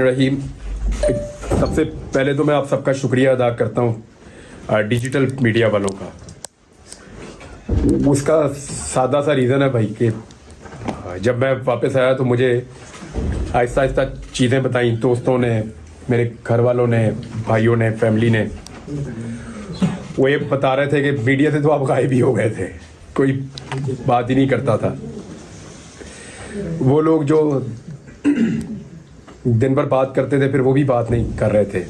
रहीम। सबसे पहले तो मैं आप सबका शुक्रिया अदा करता हूँ डिजिटल मीडिया वालों का। उसका सादा सा रीज़न है भाई कि जब मैं वापस आया तो मुझे आहिस्ता आहिस्ता चीज़ें बताई, दोस्तों ने, मेरे घर वालों ने, भाइयों ने, फैमिली ने। वो ये बता रहे थे कि मीडिया से तो आप गायब ही हो गए थे, कोई बात ही नहीं करता था। वो लोग जो दिन भर बात करते थे फिर वो भी बात नहीं कर रहे थे।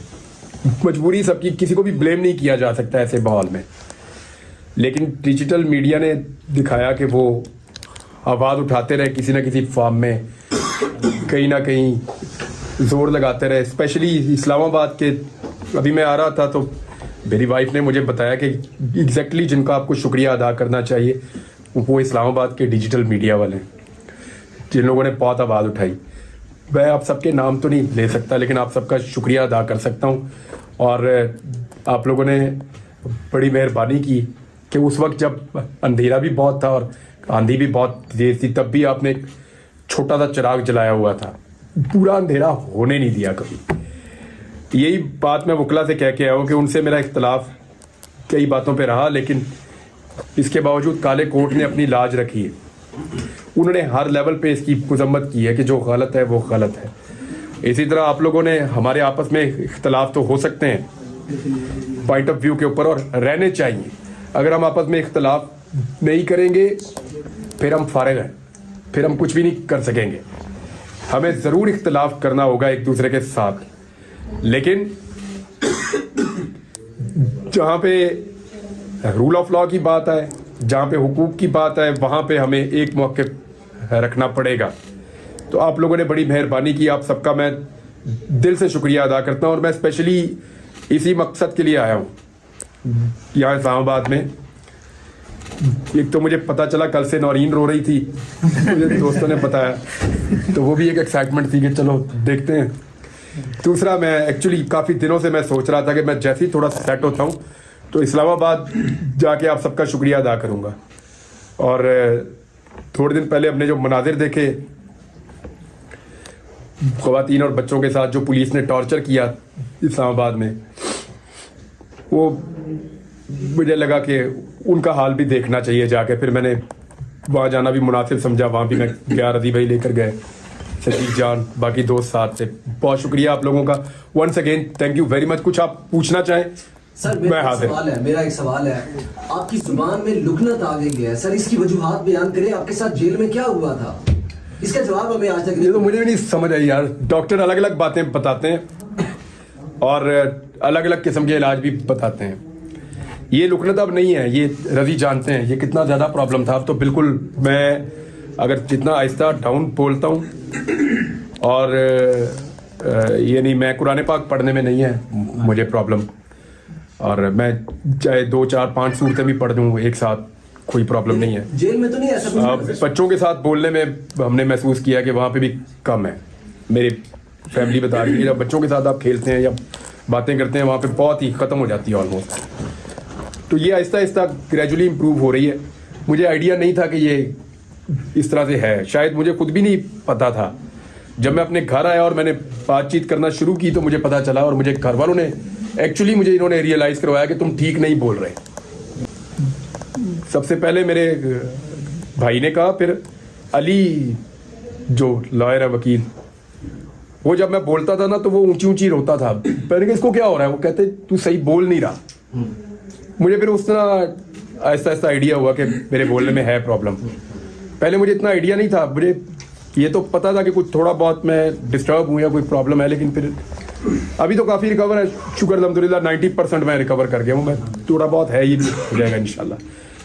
मजबूरी सबकी, किसी को भी ब्लेम नहीं किया जा सकता ऐसे माहौल में। लेकिन डिजिटल मीडिया ने दिखाया कि वो आवाज़ उठाते रहे, किसी ना किसी फॉर्म में कहीं ना कहीं जोर लगाते रहे। स्पेशली इस्लामाबाद के, अभी मैं आ रहा था तो मेरी वाइफ ने मुझे बताया कि एग्जैक्टली जिनका आपको शुक्रिया अदा करना चाहिए वो इस्लामाबाद के डिजिटल मीडिया वाले हैं, जिन लोगों ने बहुत आवाज़ उठाई। मैं आप सबके नाम तो नहीं ले सकता लेकिन आप सबका शुक्रिया अदा कर सकता हूँ। और आप लोगों ने बड़ी मेहरबानी की कि उस वक्त जब अंधेरा भी बहुत था और आंधी भी बहुत तेज थी, तब भी आपने एक छोटा सा चिराग जलाया हुआ था, पूरा अंधेरा होने नहीं दिया कभी। यही बात मैं वकला से कह के आया हूँ कि उनसे मेरा इख्तलाफ कई बातों पे रहा, लेकिन इसके बावजूद काले कोर्ट ने अपनी लाज रखी है। उन्होंने हर लेवल पे इसकी मजम्मत की है कि जो गलत है वो गलत है। इसी तरह आप लोगों ने, हमारे आपस में इख्तलाफ तो हो सकते हैं पॉइंट ऑफ व्यू के ऊपर, और रहने चाहिए। अगर हम आपस में इख्तलाफ नहीं करेंगे फिर हम फारिग हैं, फिर हम कुछ भी नहीं कर सकेंगे। हमें ज़रूर इख्तलाफ करना होगा एक दूसरे के साथ, लेकिन जहाँ पे रूल ऑफ लॉ की बात है, जहाँ पे हुकूक की बात है, वहाँ पे हमें एक मौक़िफ़ रखना पड़ेगा। तो आप लोगों ने बड़ी मेहरबानी की, आप सबका मैं दिल से शुक्रिया अदा करता हूँ। और मैं स्पेशली इसी मकसद के लिए आया हूँ यहाँ इस्लामाबाद में। एक तो मुझे पता चला कल से नौरीन रो रही थी, मुझे दोस्तों ने बताया, तो वो भी एक एक्साइटमेंट थी कि चलो देखते हैं। दूसरा, मैं एक्चुअली काफ़ी दिनों से मैं सोच रहा था कि मैं जैसे ही थोड़ा सेट होता हूँ तो इस्लामाबाद जाके आप सबका शुक्रिया अदा करूँगा। और थोड़े दिन पहले हमने जो मनाजिर देखे ख़वातीन और बच्चों के साथ, जो पुलिस ने टॉर्चर किया इस्लामाबाद में, वो मुझे लगा कि उनका हाल भी देखना चाहिए जाके। फिर मैंने वहाँ जाना भी मुनासिब समझा। वहाँ भी मैं गया, रजी भाई लेकर गए, सजीद जान, बाकी दोस्त साथ से। बहुत शुक्रिया आप लोगों का। Once again thank you very much. कुछ आप पूछना चाहें? सर मेरा एक सवाल है, आपकी जुबान में लुकनत आ गई है सर, इसकी वजूहात बयान करें। आपके साथ जेल में क्या हुआ था, इसका जवाब हमें आज तक। ये तो मुझे भी नहीं समझ आई यार। डॉक्टर अलग अलग बातें बताते हैं और अलग अलग किस्म के इलाज भी बताते हैं। ये लुकनत अब नहीं है, ये रजी जानते हैं ये कितना ज़्यादा प्रॉब्लम था। अब तो बिल्कुल मैं अगर जितना आहिस्ता डाउन बोलता हूँ, और ये नहीं, मैं कुरान पाक पढ़ने में नहीं है मुझे प्रॉब्लम, और मैं चाहे 2, 4, 5 सूरतें भी पढ़ दूँ एक साथ, कोई प्रॉब्लम नहीं है। जेल में तो नहीं ऐसा कुछ? बच्चों के साथ बोलने में हमने महसूस किया कि वहाँ पे भी कम है। मेरी फैमिली बता रही है जब बच्चों के साथ आप खेलते हैं या बातें करते हैं वहाँ पे बहुत ही ख़त्म हो जाती है ऑलमोस्ट। तो ये आहिस्ता आहिस्ता ग्रेजुअली इम्प्रूव हो रही है। मुझे आइडिया नहीं था कि ये इस तरह से है, शायद मुझे खुद भी नहीं पता था। जब मैं अपने घर आया और मैंने बातचीत करना शुरू की तो मुझे पता चला, और मुझे घर वालों ने एक्चुअली मुझे इन्होंने रियलाइज़ करवाया कि तुम ठीक नहीं बोल रहे। सबसे पहले मेरे भाई ने कहा, फिर अली जो लॉयर है, वकील, वो जब मैं बोलता था ना तो वो ऊंची ऊंची रोता था। मैंने कहा इसको क्या हो रहा है? वो कहते तू सही बोल नहीं रहा। मुझे फिर उस तरह आहिस्ता आहिस्ता आइडिया हुआ कि मेरे बोलने में है प्रॉब्लम। पहले मुझे इतना आइडिया नहीं था, मुझे ये तो पता था कि कुछ थोड़ा बहुत मैं डिस्टर्ब हूँ या कोई प्रॉब्लम है, लेकिन फिर अभी तो काफ़ी रिकवर है, शुक्र अल्हम्दुलिल्लाह 90% मैं रिकवर कर गया हूँ। मैं थोड़ा बहुत है, ये भी हो जाएगा इंशाल्लाह,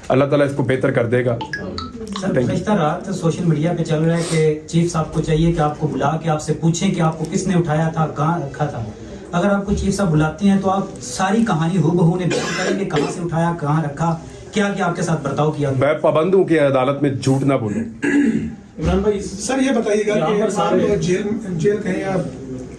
अल्लाह ताला इसको बेहतर कर देगा। सर गुज़श्ता रात सोशल मीडिया पे चल रहा है कि चीफ साहब को चाहिए कि आपको बुला के आपसे पूछें कि आपको किसने उठाया था, कहाँ रखा था। अगर आपको चीफ साहब बुलाते हैं तो आप सारी कहानी हूबहू ने बयान करेंगे, कहाँ से उठाया, कहाँ रखा, क्या क्या आपके साथ बर्ताव किया। मैं पाबंद हूँ कि अदालत में झूठ ना बोलूँ। इमरान भाई, सर ये बताइएगा कि जेल कहें या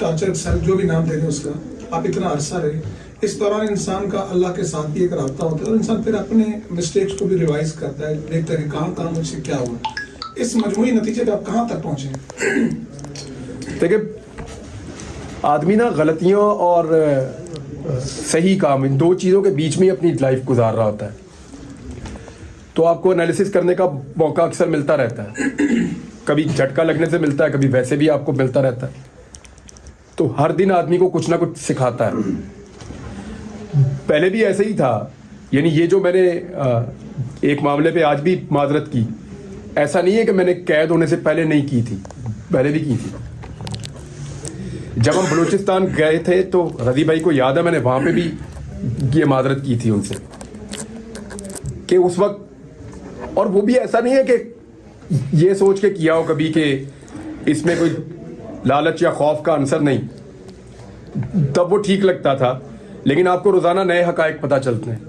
टॉर्चर सेल, जो भी नाम दे रहे हैं उसका, आप इतना अरसा रहे, इस दौरान इंसान का अल्लाह के साथ भी एक राब्ता होता है और इंसान फिर अपने मिस्टेक्स को भी रिवाइज करता है, देखता है कहाँ कहाँ मुझसे क्या हुआ। इस मजमूई नतीजे पे आप कहाँ तक पहुँचे? देखिए आदमी ना गलतियों और सही काम, इन दो चीज़ों के बीच में ही अपनी लाइफ गुजार रहा होता है। तो आपको एनालिसिस करने का मौका अक्सर मिलता रहता है, कभी झटका लगने से मिलता है, कभी वैसे भी आपको मिलता रहता है। तो हर दिन आदमी को कुछ ना कुछ सिखाता है। पहले भी ऐसे ही था, यानी ये जो मैंने एक मामले पे आज भी माजरत की, ऐसा नहीं है कि मैंने कैद होने से पहले नहीं की थी, पहले भी की थी। जब हम बलूचिस्तान गए थे तो रजी भाई को याद है, मैंने वहाँ पे भी ये माजरत की थी उनसे कि उस वक्त, और वो भी ऐसा नहीं है कि ये सोच के किया हो कभी कि इसमें कोई लालच या खौफ का अंसर नहीं, तब वो ठीक लगता था। लेकिन आपको रोज़ाना नए हकायक पता चलते हैं।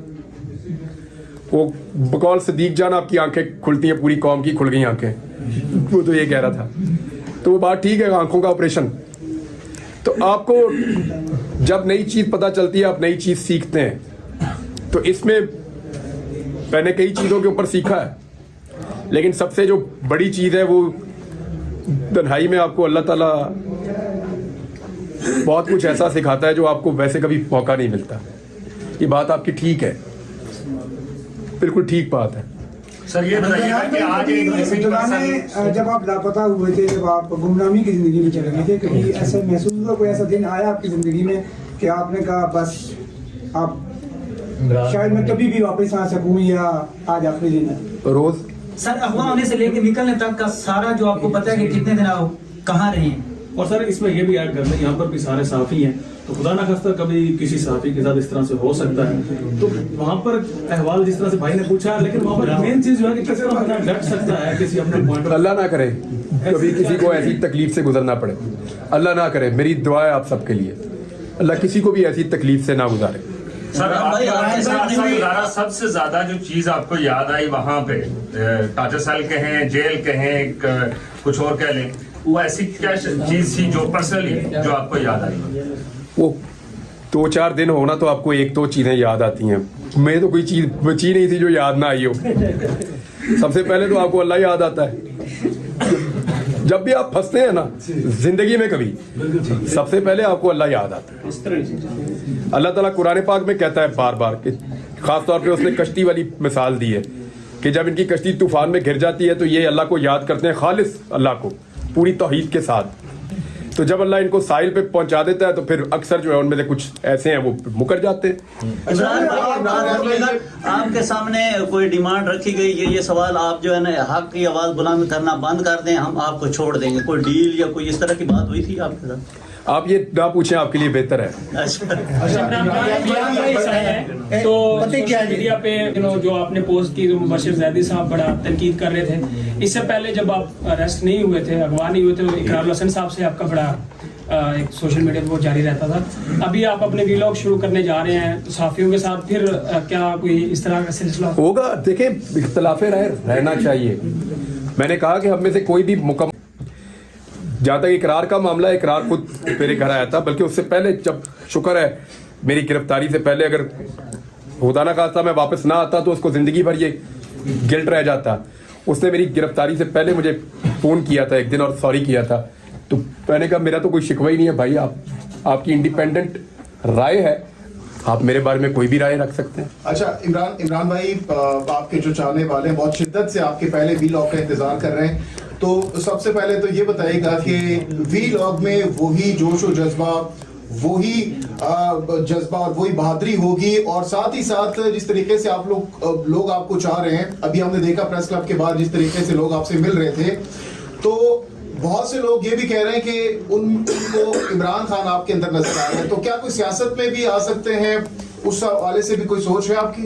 वो बकौल सदीक जान, आपकी आंखें खुलती हैं, पूरी कौम की खुल गई आंखें, वो तो ये कह रहा था। तो वो बात ठीक है, आंखों का ऑपरेशन। तो आपको जब नई चीज़ पता चलती है, आप नई चीज़ सीखते हैं। तो इसमें मैंने कई चीज़ों के ऊपर सीखा है, लेकिन सबसे जो बड़ी चीज़ है वो तन्हाई में आपको अल्लाह ताला बहुत कुछ ऐसा सिखाता है जो आपको वैसे कभी मौका नहीं मिलता। ये बात आपकी ठीक है, बिल्कुल ठीक बात है। सर ये बताइएगा कि आज एक मिसिंग पर्सन, जब आप लापता हुए थे, जब आप गुमनामी की जिंदगी में चले गए थे, कभी ऐसा महसूस हुआ, कोई ऐसा दिन आया आपकी जिंदगी में कि आपने कहा बस आप शायद मैं कभी भी वापस आ सकूं, या आज आखिरी दिन है? रोज सर अगवा होने से लेकर निकलने तक का सारा जो आपको पता है कि कितने दिन आप कहाँ रहे हैं। और सर इसमें ये भी ऐड कर लें, यहाँ पर भी सारे साफी हैं, तो खुदा ना खास्ता कभी किसी साफी के साथ इस तरह से हो सकता है। तो वहाँ पर अहवाल जिस तरह से भाई ने पूछा, लेकिन वहाँ पर मेन चीज जो है कि किस तरह बंदा डट सकता है किसी अपने पॉइंट ऑफ। अल्लाह ना करे कभी किसी को ऐसी तकलीफ से गुजरना पड़े, अल्लाह ना करे। मेरी दुआ है आप सबके लिए, अल्लाह किसी को भी ऐसी तकलीफ से ना गुजारे। सर आपके साथ गुजारा सबसे ज्यादा जो चीज आपको याद आई वहाँ पे, टाटा सेल कहें, जेल कहें, कुछ और कह लें, वो ऐसी क्या चीज थी जो पर्सनली जो आपको याद आई? वो 2-4 दिन होना तो आपको एक दो चीजें याद आती हैं। मैं तो कोई चीज बची नहीं थी जो याद ना आई हो। सबसे पहले तो आपको अल्लाह याद आता है। जब भी आप फंसते हैं ना जिंदगी में कभी, सबसे पहले आपको अल्लाह याद आता है। अल्लाह ताला कुरान पाक में कहता है बार बार कि खास तौर पे उसने कश्ती वाली मिसाल दी है कि जब इनकी कश्ती तूफान में घिर जाती है तो ये अल्लाह को याद करते हैं, खालिस अल्लाह को पूरी तौहीद के साथ। तो जब अल्लाह इनको साहिल पे पहुंचा देता है तो फिर अक्सर जो है उनमें से कुछ ऐसे हैं वो मुकर जाते हैं। आपके सामने कोई डिमांड रखी गई है, ये सवाल आप जो है ना हक की आवाज बुलंद करना बंद कर दें, हम आपको छोड़ देंगे, कोई डील या कोई इस तरह की बात हुई थी आपके साथ? आप ये ना पूछें, आपके लिए बेहतर है। तो सोशल मीडिया पे जो आपने पोस्ट की, जो मुबशिर जैदी साहब बड़ा तनकीद कर रहे थे, इससे पहले जब आप अरेस्ट नहीं हुए थे, अगवा नहीं हुए थे, तो इकरार हसन साहब से आपका बड़ा एक सोशल मीडिया पर वो जारी रहता था। अभी आप अपने वीलॉग शुरू करने जा रहे हैं, तो साफियों के साथ फिर क्या कोई इस तरह का सिलसिला होगा? देखिए, इख्तलाफे रहना चाहिए। मैंने कहा कि हम में से कोई भी मुकम्मल, जहाँ तक इकरार का मामला है, इकरार खुद मेरे घर आया था, बल्कि उससे पहले, जब शुक्र है मेरी गिरफ्तारी से पहले अगर खुदा ना खास्ता मैं वापस ना आता तो उसको जिंदगी भर ये गिल्ट रह जाता। उसने मेरी गिरफ्तारी से पहले मुझे फ़ोन किया था एक दिन और सॉरी किया था। तो मैंने कहा मेरा तो कोई शिकवा ही नहीं है भाई, आपकी इंडिपेंडेंट राय है, आप मेरे बारे में कोई भी राय रख सकते हैं। अच्छा इमरान भाई, आपके जो चाहने वाले हैं बहुत शिद्दत से आपके पहले वीलॉग का इंतजार कर रहे हैं, तो सबसे पहले तो ये बताइएगा कि वीलॉग में वही जोश और जज्बा, वही जज्बा और वही बहादुरी होगी, और साथ ही साथ जिस तरीके से आप लोग आपको चाह रहे हैं, अभी हमने देखा प्रेस क्लब के बाद जिस तरीके से लोग आपसे मिल रहे थे, तो बहुत से लोग ये भी कह रहे हैं कि उनको इमरान खान आपके अंदर नजर आ रहे हैं, तो क्या कोई सियासत में भी आ सकते हैं? उस हवाले से भी कोई सोच है आपकी?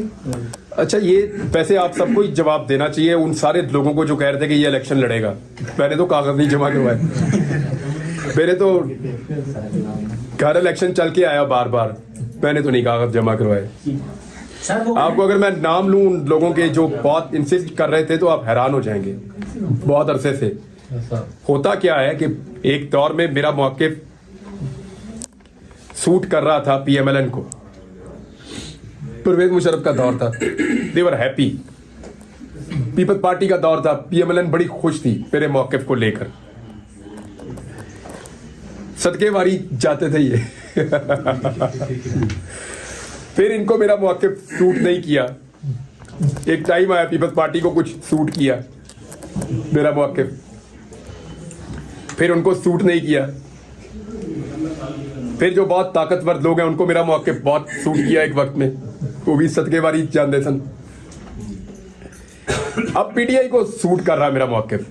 अच्छा, ये वैसे आप सबको ही जवाब देना चाहिए उन सारे लोगों को जो कह रहे थे कि ये इलेक्शन लड़ेगा। मैंने तो कागज नहीं जमा करवाए, मेरे तो घर इलेक्शन चल के आया बार बार, मैंने तो नहीं कागज जमा करवाए। आपको अगर मैं नाम लूं उन लोगों के जो बहुत इंसिस्ट कर रहे थे तो आप हैरान हो जाएंगे। बहुत अरसे से होता क्या है कि एक दौर में मेरा मौक़िफ़ सूट कर रहा था PMLN को, परवेज मुशर्रफ का दौर था, दे वर हैप्पी। पीपल्स पार्टी का दौर था, PMLN बड़ी खुश थी मेरे मौक़िफ़ को लेकर। सदके वारी जाते थे ये। फिर इनको मेरा मौक़िफ़ सूट नहीं किया। एक टाइम आया पीपल्स पार्टी को कुछ सूट किया मेरा मौक़िफ़, फिर उनको सूट नहीं किया। फिर जो बहुत ताकतवर लोग हैं उनको मेरा मौक़िफ़ बहुत सूट किया एक वक्त में, वो भी सदके वारी जानते सन। अब पीटीआई को सूट कर रहा है मेरा मौक़िफ़,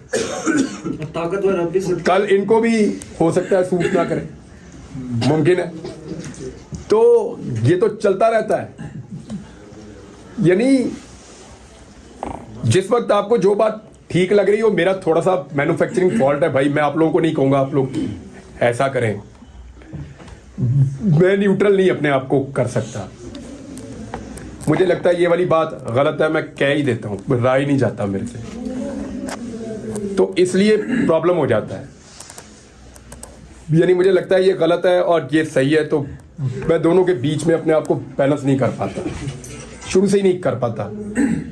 ताकतवर अब भी कल इनको भी हो सकता है सूट ना करे, मुमकिन है। तो ये तो चलता रहता है। यानी जिस वक्त आपको जो बात ठीक लग रही हो, मेरा थोड़ा सा मैन्युफैक्चरिंग फॉल्ट है भाई, मैं आप लोगों को नहीं कहूंगा आप लोग ऐसा करें, मैं न्यूट्रल नहीं अपने आप को कर सकता। मुझे लगता है ये वाली बात गलत है, मैं कह ही देता हूं, राय नहीं जाता मेरे से, तो इसलिए प्रॉब्लम हो जाता है। यानी मुझे लगता है ये गलत है और ये सही है, तो मैं दोनों के बीच में अपने आप को बैलेंस नहीं कर पाता, शुरू से ही नहीं कर पाता।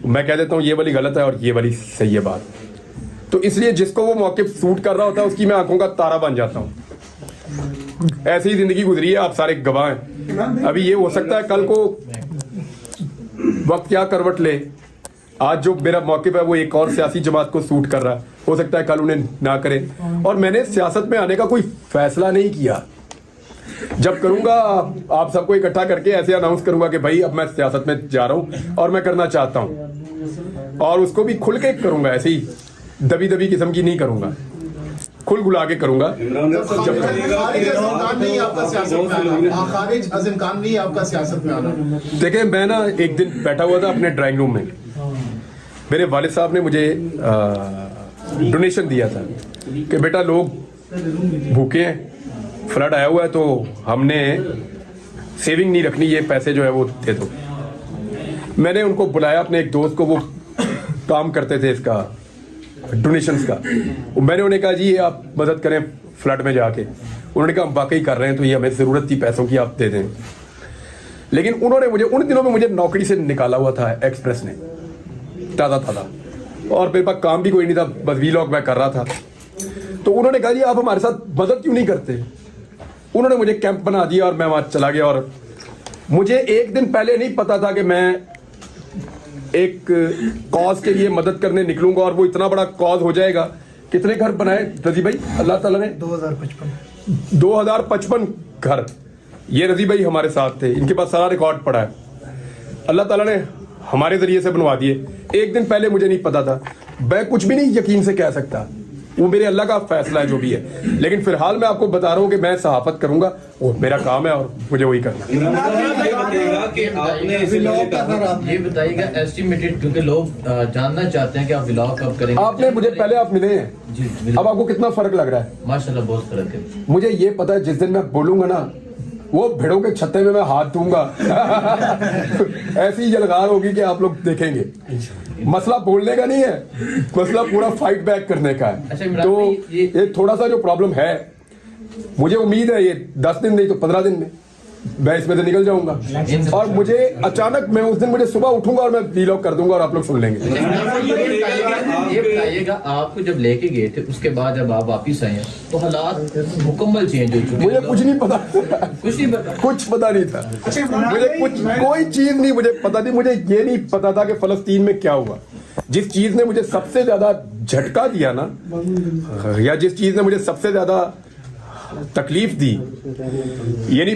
मैं कह देता हूँ ये वाली गलत है और ये वाली सही है बात। तो इसलिए जिसको वो मौक़िफ़ सूट कर रहा होता है उसकी मैं आंखों का तारा बन जाता हूँ। ऐसी ही जिंदगी गुजरी है, आप सारे गवाह हैं। अभी ये हो सकता है कल को वक्त क्या करवट ले, आज जो मेरा मौक़िफ़ है वो एक और सियासी जमात को सूट कर रहा है, हो सकता है कल उन्हें ना करे। और मैंने सियासत में आने का कोई फैसला नहीं किया। जब करूंगा आप सबको इकट्ठा करके ऐसे अनाउंस करूंगा कि भाई अब मैं सियासत में जा रहा हूं और मैं करना चाहता हूं, और उसको भी खुल के करूंगा, ऐसे ही दबी दबी किस्म की नहीं करूंगा, खुल गुला के करूंगा। देखिए मैं ना एक दिन बैठा हुआ था अपने ड्राइंग रूम में, मेरे वालिद साहब ने मुझे डोनेशन दिया था कि बेटा लोग भूखे हैं, फ्लड आया हुआ है, तो हमने सेविंग नहीं रखनी, ये पैसे जो है वो दे दो। मैंने उनको बुलाया, अपने एक दोस्त को, वो काम करते थे इसका डोनेशंस का। मैंने उन्हें कहा जी ये आप मदद करें फ्लड में जाके। उन्होंने कहा हम वाकई कर रहे हैं, तो ये हमें ज़रूरत थी पैसों की, आप दे दें। लेकिन उन्होंने मुझे उन दिनों में मुझे नौकरी से निकाला हुआ था एक्सप्रेस ने, ताज़ा ताज़ा, और मेरे पास काम भी कोई नहीं था, बस वीलॉग मैं कर रहा था। तो उन्होंने कहा जी आप हमारे साथ मदद क्यों नहीं करते। उन्होंने मुझे कैंप बना दिया और मैं वहाँ चला गया। और मुझे एक दिन पहले नहीं पता था कि मैं एक कॉज के लिए मदद करने निकलूंगा और वो इतना बड़ा कॉज हो जाएगा। कितने घर बनाए रजी भाई अल्लाह ताला ने? 2055 घर। ये रजी भाई हमारे साथ थे, इनके पास सारा रिकॉर्ड पड़ा है, अल्लाह ताला ने हमारे जरिए से बनवा दिए। एक दिन पहले मुझे नहीं पता था, मैं कुछ भी नहीं यकीन से कह सकता, वो मेरे अल्लाह का फैसला है जो भी है। लेकिन फिलहाल मैं आपको बता रहा हूँ कि मैं सहाफत करूंगा, वो मेरा काम है और मुझे वही करना है। ये बताइएगा एस्टिमेटेड, क्योंकि लोग जानना चाहते हैं कि आप व्लॉग कब करेंगे। आपने मुझे पहले आप मिले हैं जी, अब आपको कितना फर्क लग रहा है? माशाल्लाह बहुत फर्क है। मुझे ये पता है जिस दिन मैं बोलूंगा ना, वो भेड़ों के छत्ते में मैं हाथ दूंगा ऐसी यलगार होगी कि आप लोग देखेंगे। मसला बोलने का नहीं है, मसला पूरा फाइट बैक करने का है। अच्छा, तो ये थोड़ा सा जो प्रॉब्लम है, मुझे उम्मीद है ये 10 दिन नहीं तो 15 दिन में मैं इसमें से निकल जाऊंगा। और मुझे अचानक मैं उस दिन मुझे सुबह उठूंगा और मैं वीलॉग कर दूंगा और आप लोग सुन लेंगे। ये बताइएगा आपको जब लेके गए थे उसके बाद जब आप वापिस आए हैं तो हालात मुकम्मल चेंज हो चुके। मुझे कुछ नहीं पता, कुछ नहीं पता, कुछ पता नहीं था मुझे, कुछ कोई चीज नहीं मुझे पता थी। मुझे ये नहीं पता था कि फलस्तीन में क्या हुआ। जिस चीज ने मुझे सबसे ज्यादा झटका दिया ना, या जिस चीज ने मुझे सबसे ज्यादा तकलीफ दी, यानी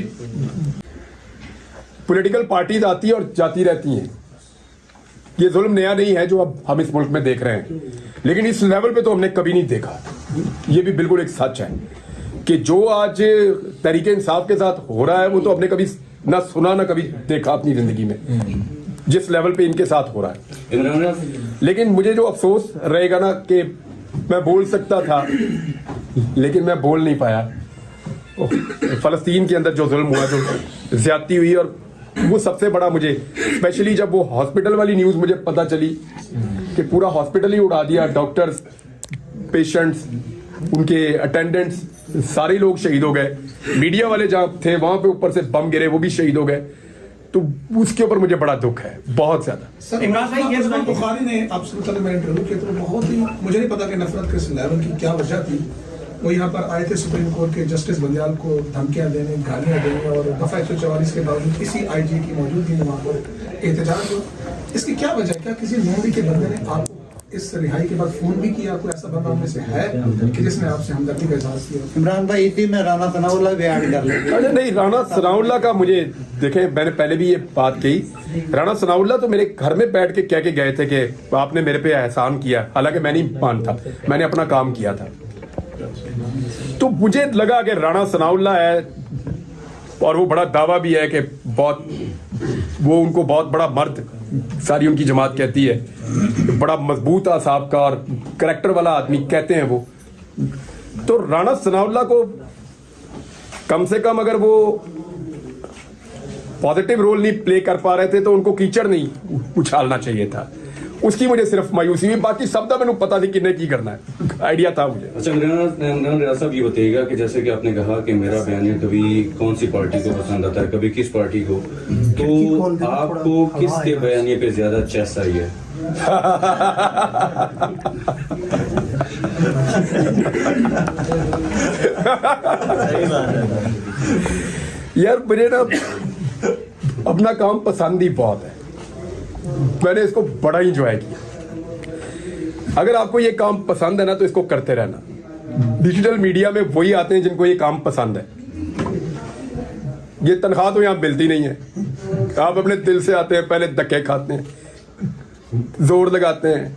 पॉलिटिकल पार्टीज आती है और जाती रहती हैं। ये जुल्म नया नहीं है जो अब हम इस मुल्क में देख रहे हैं, लेकिन इस लेवल पे तो हमने कभी नहीं देखा। ये भी बिल्कुल एक सच है कि जो आज तरीके इंसाफ के साथ हो रहा है वो तो हमने कभी ना सुना ना कभी देखा अपनी जिंदगी में, जिस लेवल पे इनके साथ हो रहा है। लेकिन मुझे जो अफसोस रहेगा ना कि मैं बोल सकता था लेकिन मैं बोल नहीं पाया। फलस्तीन के अंदर जो जुल्म हुआ, जो ज्यादती हुई, और वो सबसे बड़ा मुझे, स्पेशली जब वो हॉस्पिटल वाली न्यूज़ मुझे पता चली कि पूरा हॉस्पिटल ही उड़ा दिया, डॉक्टर्स, पेशेंट्स, उनके अटेंडेंट्स, सारे लोग शहीद हो गए। मीडिया वाले जहाँ थे वहां पे ऊपर से बम गिरे, वो भी शहीद हो गए। तो उसके ऊपर मुझे बड़ा दुख है, बहुत ज्यादा। इमरान भाई, ये बुखारी ने आपसे मेरे इंटरव्यू किया तो बहुत ही, मुझे नहीं पता कि नफरत किस लेवल की क्या वजह थी, वो यहाँ पर आए थे सुप्रीम कोर्ट के जस्टिस बंदयाल को धमकियां देने, गालियां देने, और दफा 144 के बावजूद किसी आईजी की मौजूदगी में वहाँ पर एहतजाज हुआ। इसकी क्या वजह? क्या किसी नौकरी के बंदे ने आपको इस रिहाई के बाद फोन भी किया? कोई ऐसा बंदा में से है कि जिसने आपसे हमदर्दी का इजहार किया? इमरान भाई इसी में राना सनाउल्लाह भी ऐड कर लेते हैं। अरे नहीं, राना सनाउल्लाह का मुझे देखें, मैंने पहले भी ये बात कही, राना सनाउल्लाह तो मेरे घर में बैठ के कह के गए थे कि आपने मेरे पे एहसान किया, हालांकि मैं नहीं मानता, मैंने अपना काम किया था। तो मुझे लगा कि राना सनाउल्लाह है और वो बड़ा दावा भी है कि बहुत, वो उनको बहुत बड़ा मर्द सारी उनकी जमात कहती है, बड़ा मजबूत आसाब का और करैक्टर वाला आदमी कहते हैं वो। तो राना सनाउल्लाह को कम से कम अगर वो पॉजिटिव रोल नहीं प्ले कर पा रहे थे तो उनको कीचड़ नहीं उछालना चाहिए था। उसकी मुझे सिर्फ मायूसी हुई, बाकी सब दा मैंने पता नहीं किन्ने की करना है, आइडिया था मुझे। अच्छा इमरान रियाज साहब, ये बताइएगा कि जैसे कि आपने कहा कि मेरा बयान कभी कौन सी पार्टी को पसंद आता है, कभी किस पार्टी को, तो आपको किसके बयानिए पे ज्यादा चेस आई है? यार मुझे ना अपना काम पसंद ही बहुत है, मैंने इसको बड़ा ही इंजॉय किया। अगर आपको ये काम पसंद है ना तो इसको करते रहना। डिजिटल मीडिया में वही आते हैं जिनको ये काम पसंद है। ये तनख्वाह तो यहाँ मिलती नहीं है, आप अपने दिल से आते हैं, पहले धक्के खाते हैं, जोर लगाते हैं,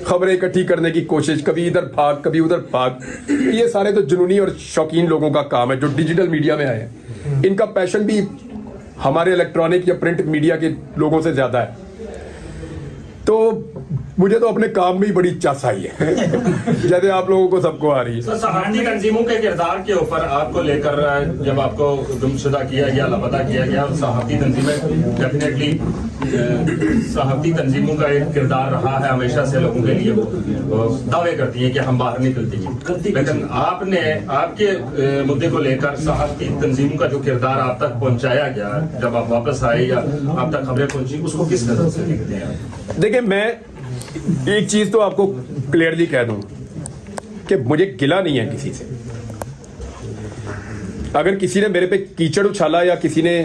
खबरें इकट्ठी करने की कोशिश, कभी इधर भाग कभी उधर भाग। ये सारे तो जुनूनी और शौकीन लोगों का काम है जो डिजिटल मीडिया में आए हैं। इनका पैशन भी हमारे इलेक्ट्रॉनिक या प्रिंट मीडिया के लोगों से ज्यादा है। तो मुझे तो अपने काम में ही बड़ी चस आई है जैसे आप लोगों को सबको आ रही है। सहाफ़ती तंजीमों के किरदार के ऊपर आपको लेकर जब आपको गुमशुदा किया गया, लापता किया गया, सहाफ़ती तंजीमें डेफिनेटली सहाफ़ती तंजीमों का एक किरदार रहा है हमेशा से लोगों के लिए, वो दावे करती हैं कि हम बाहर निकलती हैं, लेकिन आपने आपके मुद्दे को लेकर सहाफ़ती तंजीमों का जो किरदार आप तक पहुंचाया गया जब आप वापस आए या आप तक खबरें पहुंची, उसको किस तरह से लिखते हैं? देखिए, मैं एक चीज तो आपको क्लियरली कह दूं कि मुझे गिला नहीं है किसी से। अगर किसी ने मेरे पे कीचड़ उछाला या किसी ने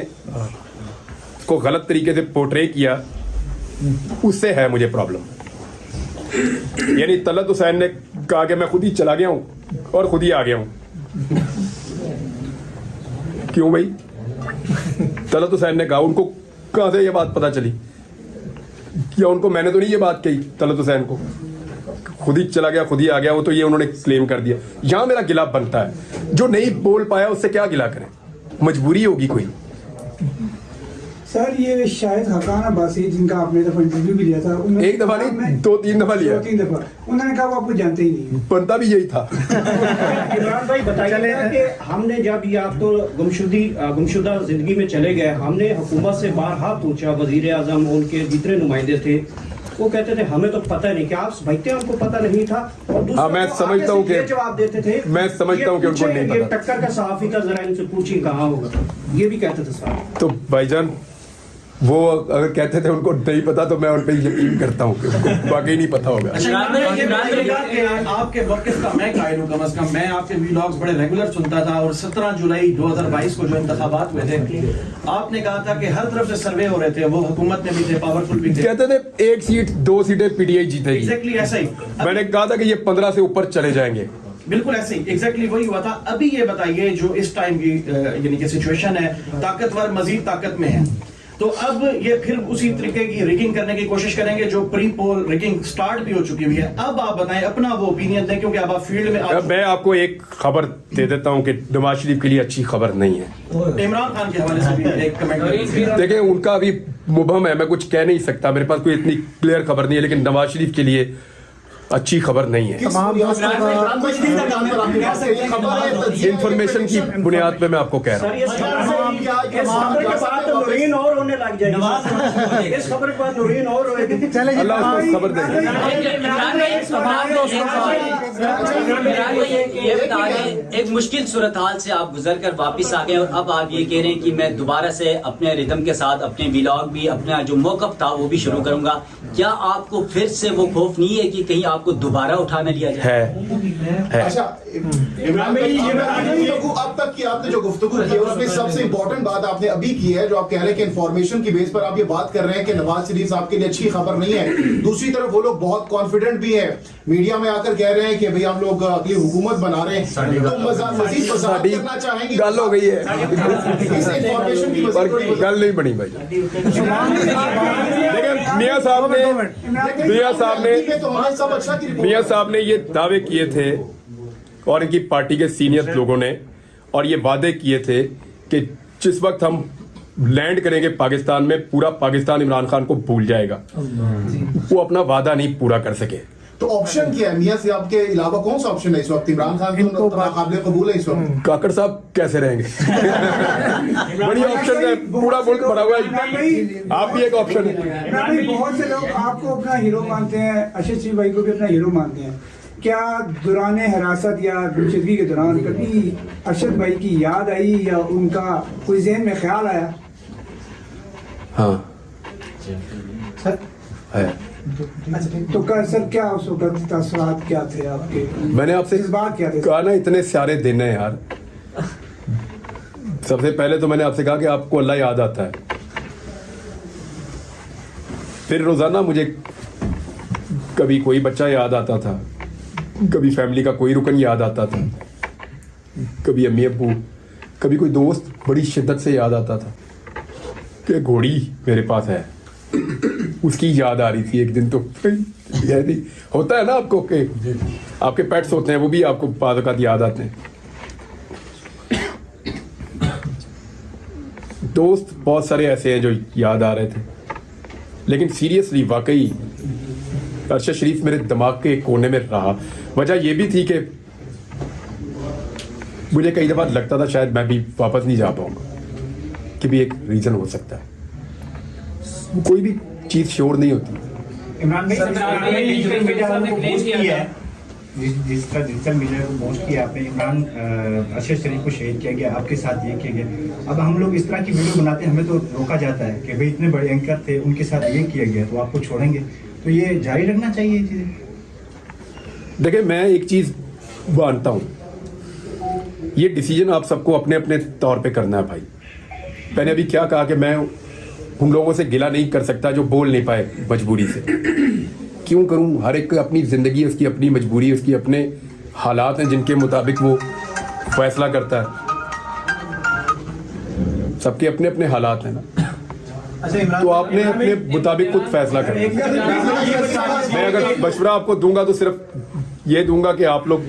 को गलत तरीके से पोर्ट्रे किया, उससे है मुझे प्रॉब्लम। यानी तलत हुसैन ने कहा कि मैं खुद ही चला गया हूं और खुद ही आ गया हूं। क्यों भाई? तलत हुसैन ने कहा, उनको कहां से ये बात पता चली? या उनको मैंने तो नहीं ये बात कही, तलत हुसैन को खुद ही चला गया खुद ही आ गया, वो तो ये उन्होंने क्लेम कर दिया। यहां मेरा गिला बनता है, जो नहीं बोल पाया उससे क्या गिला करें, मजबूरी होगी कोई। सर ये शायद हकान अब्बासी जिनका आपने दफा इंटरव्यू भी लिया था, एक दफा नहीं 2-3 दफा लिया, 2-3 दफा उन्होंने कहा वो आपको जानते ही नहीं। बनता भी यही था। इमरान भाई बताइए कि हमने जब ये आप तो गुमशुदा जिंदगी में चले गए, हमने हुकूमत से बारहा पूछा, वजीर आजम उनके जितने नुमाइंदे थे वो कहते थे हमें तो पता नहीं, क्या आप समझते हैं उनको पता नहीं था? और दूसरा मैं समझता हूँ कि जवाब देते थे, मैं समझता हूँ कि उनको नहीं पता। टक्कर का सहाफी था, जरा इनसे पूछिए कहाँ होगा, ये भी कहते थे साहब। तो भाईजान वो अगर कहते थे उनको नहीं पता तो मैं उन पर यकीन करता हूँ, बाकी नहीं पता होगा। आपके वक्त का मैं कायल हूं, कम से कम मैं आपके व्लॉग्स बड़े रेगुलर सुनता था, और 17 जुलाई 2022 को जो इंतखाबात हुए थे, आपने कहा था कि हर तरफ से सर्वे हो रहे थे, वो हुकूमत में भी थे, पावरफुल भी थे, कहते थे 1 सीट 2 सीटें पीटीआई जीतेगी। एग्जैक्टली ऐसा ही मैंने कहा था कि ये 15 से ऊपर चले जाएंगे। बिल्कुल ऐसे ही एग्जैक्टली वही हुआ था। अभी ये बताइए जो इस टाइम की यानी कि सिचुएशन है, ताकतवर मजीद ताकत में है, तो अब ये फिर उसी तरीके की रिगिंग करने की कोशिश करेंगे जो प्री पोल रिगिंग स्टार्ट भी हो चुकी हुई है। अब आप बताएं अपना वो ओपिनियन दें, क्योंकि अब आप फील्ड में मैं आपको एक खबर दे देता हूं कि नवाज शरीफ के लिए अच्छी खबर नहीं है। इमरान खान के हवाले से भी एक कमेंट देखिए, उनका अभी मुबहम है, मैं कुछ कह नहीं सकता, मेरे पास कोई इतनी क्लियर खबर नहीं है, लेकिन नवाज शरीफ के लिए अच्छी खबर नहीं है। इंफॉर्मेशन की बुनियाद पे मैं आपको कह रहा हूँ। अल्लाह उसको खबर दे। एक मुश्किल सूरत हाल से आप गुजर कर वापिस आ गए और अब आप ये कह रहे हैं कि मैं दोबारा से अपने रिदम के साथ अपने व्लॉग भी, अपना जो मौक़िफ़ था वो भी शुरू करूंगा। क्या आपको फिर से वो खौफ नहीं है कि कहीं आपको दोबारा उठाना लिया जाए? है। अच्छा, इमरान भाई अब तक की आपने जो गुफ्तगू की है उसमें सबसे इंपॉर्टेंट बात आपने अभी की है, जो आप कह रहे हैं कि इन्फॉर्मेशन की बेस पर आप ये बात कर रहे हैं कि नवाज शरीफ साहब के लिए अच्छी खबर नहीं है। दूसरी तरफ वो लोग बहुत कॉन्फिडेंट भी है, मीडिया में आकर कह रहे हैं कि भाई हम लोग अगली हुकूमत बना रहे हैं, तो मजीद वजाहत करना चाहेंगे। गल हो गई है, इस इन्फॉर्मेशन की गल नहीं बनी भाई। लेकिन मियां साहब ने ये दावे किए थे और इनकी पार्टी के सीनियर लोगों ने, और ये वादे किए थे कि जिस वक्त हम लैंड करेंगे पाकिस्तान में, पूरा पाकिस्तान इमरान खान को भूल जाएगा। वो अपना वादा नहीं पूरा कर सके। तो ऑप्शन क्या है मियां साहब के अलावा? कौन सा ऑप्शन है इस वक्त? इमरान खान तो काबिल कबूल है इस वक्त। काकड़ साहब कैसे रहेंगे? बड़ी ऑप्शन है, पूरा मुल्क भरा हुआ है, आप भी एक ऑप्शन है। बहुत से लोग आपको अपना हीरो मानते हैं, अर्शद शरीफ भाई को भी अपना हीरो मानते हैं। क्या दौरान हिरासत या गुमशुदगी के दौरान कभी अर्शद भाई की याद आई या उनका कोई ज़हन में ख्याल आया? हाँ सर है। तो सर क्या उस वक्त तासुरात क्या थे आपके? मैंने आपसे इस बात क्या थे? कहा ना, इतने सारे दिन हैं यार। सबसे पहले तो मैंने आपसे कहा कि आपको अल्लाह याद आता है, फिर रोजाना मुझे कभी कोई बच्चा याद आता था, कभी फैमिली का कोई रुकन याद आता था, कभी अम्मी अब्बू, कभी कोई दोस्त बड़ी शिद्दत से याद आता था कि घोड़ी मेरे पास है, उसकी याद आ रही थी एक दिन। तो होता है ना आपको कि आपके पेट्स होते हैं, वो भी आपको बाद वक़्त याद आते हैं। दोस्त बहुत सारे ऐसे हैं जो याद आ रहे थे, लेकिन सीरियसली वाकई अरशद शरीफ मेरे दिमाग के कोने में रहा। वजह यह भी थी कि मुझे कई दफ़ा लगता था शायद मैं भी वापस नहीं जा पाऊंगा, कि भी एक रीज़न हो सकता है। कोई भी चीज़ श्योर नहीं होती। इमरान भाई डिजिटल मीडिया को पोस्ट किया है, जिस तरह डिजिटल मीडिया को पोस्ट किया आपने, इमरान अर्शद शरीफ को शहीद किया गया, आपके साथ ये किया गया। अब हम लोग इस तरह की वीडियो बनाते हैं, हमें तो रोका जाता है कि भाई इतने बड़े एंकर थे, उनके साथ ये किया गया, तो आपको छोड़ेंगे? तो ये जारी रखना चाहिए ये चीज़ें। देखिए, मैं एक चीज़ मानता हूँ, ये डिसीजन आप सबको अपने अपने तौर पे करना है भाई। मैंने अभी क्या कहा कि मैं उन लोगों से गिला नहीं कर सकता जो बोल नहीं पाए मजबूरी से। क्यों करूं? हर एक की अपनी ज़िंदगी, उसकी अपनी मजबूरी, उसकी अपने हालात हैं जिनके मुताबिक वो फैसला करता है। सबके अपने अपने हालात हैं ना, तो आपने अपने मुताबिक खुद फैसला करना। मैं अगर मशवरा आपको दूंगा तो सिर्फ ये दूंगा कि आप लोग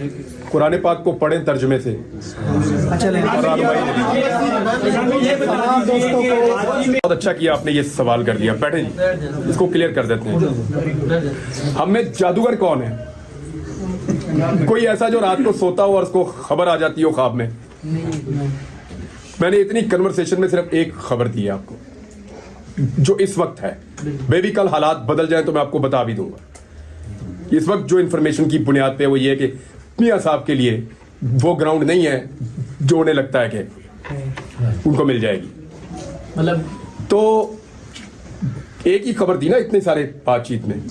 कुरान पाक को पढ़ें तर्जुमे से। बहुत अच्छा किया आपने ये सवाल कर दिया। बैठे जी, इसको क्लियर कर देते हैं। हम में जादूगर कौन है? कोई ऐसा जो रात को सोता हो और उसको खबर आ जाती हो ख्वाब में? मैंने इतनी कन्वर्सेशन में सिर्फ एक खबर दी है आपको, जो इस वक्त है। मे भी कल हालात बदल जाए तो मैं आपको बता भी दूंगा। इस वक्त जो इन्फॉर्मेशन की बुनियाद पे वो ये है कि मियां साहब के लिए वो ग्राउंड नहीं है जो उन्हें लगता है कि उनको मिल जाएगी। मतलब तो एक ही खबर दी ना इतने सारे बातचीत में।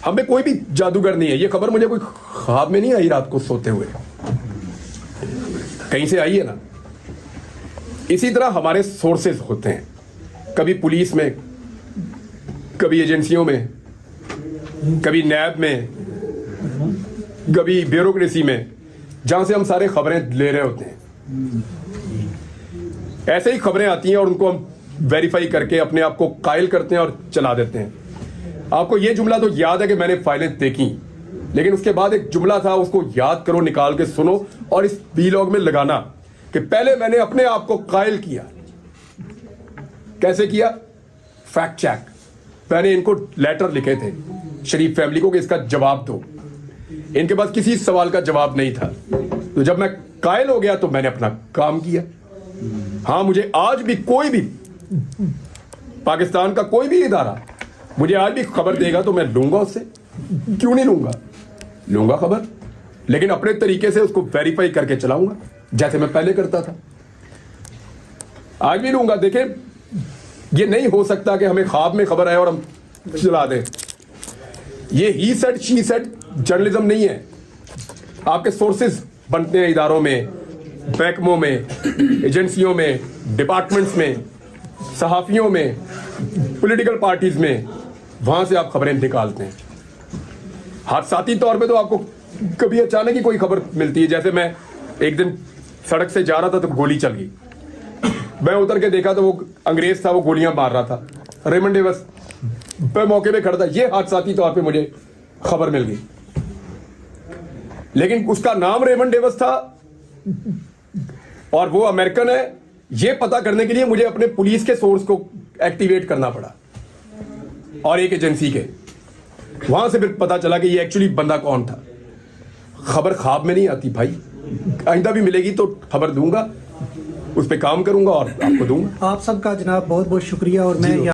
हमें कोई भी जादूगर नहीं है। ये खबर मुझे कोई ख्वाब में नहीं आई रात को सोते हुए, कहीं से आई है ना। इसी तरह हमारे सोर्सेज होते हैं, कभी पुलिस में, कभी एजेंसियों में, कभी नैब में, कभी ब्यूरोक्रेसी में, जहां से हम सारे खबरें ले रहे होते हैं। ऐसे ही खबरें आती हैं और उनको हम वेरीफाई करके अपने आप को कायल करते हैं और चला देते हैं। आपको ये जुमला तो याद है कि मैंने फाइलें देखी, लेकिन उसके बाद एक जुमला था, उसको याद करो, निकाल के सुनो और इस वीलॉग में लगाना कि पहले मैंने अपने आप को कायल किया। कैसे किया? Fact check. मैंने इनको लेटर लिखे थे शरीफ फैमिली को कि इसका जवाब दो। इनके पास किसी सवाल का जवाब नहीं था। तो जब मैं कायल हो गया तो मैंने अपना काम किया। हाँ, मुझे आज भी कोई भी पाकिस्तान का कोई भी इदारा मुझे आज भी खबर देगा तो मैं लूंगा उससे। क्यों नहीं लूंगा? लूंगा खबर, लेकिन अपने तरीके से उसको वेरीफाई करके चलाऊंगा, जैसे मैं पहले करता था। आज भी लूंगा। देखें, ये नहीं हो सकता कि हमें ख्वाब में खबर आए और हम चला दें। ये he said she said journalism नहीं है। आपके सोर्सेज बनते हैं इदारों में, महकमों में, एजेंसियों में, डिपार्टमेंट्स में, सहाफियों में, पॉलिटिकल पार्टीज में, वहां से आप खबरें निकालते हैं। हादसाती तौर पे तो आपको कभी अचानक ही कोई खबर मिलती है। जैसे मैं एक दिन सड़क से जा रहा था तो गोली चल गई, मैं उतर के देखा तो वो अंग्रेज था, वो गोलियां मार रहा था। रेमंड डेविस मैं मौके पे खड़ा था, ये हादसाती तौर पे मुझे खबर मिल गई, लेकिन उसका नाम रेमंड डेविस था और वो अमेरिकन है, ये पता करने के लिए मुझे अपने पुलिस के सोर्स को एक्टिवेट करना पड़ा और एक एजेंसी के। वहां से फिर पता चला कि ये एक्चुअली बंदा कौन था। खबर ख्वाब में नहीं आती भाई, आइंदा भी मिलेगी तो खबर दूंगा, उस पर काम करूंगा और आपको दूंगा। आप सबका जनाब बहुत बहुत शुक्रिया। और मैं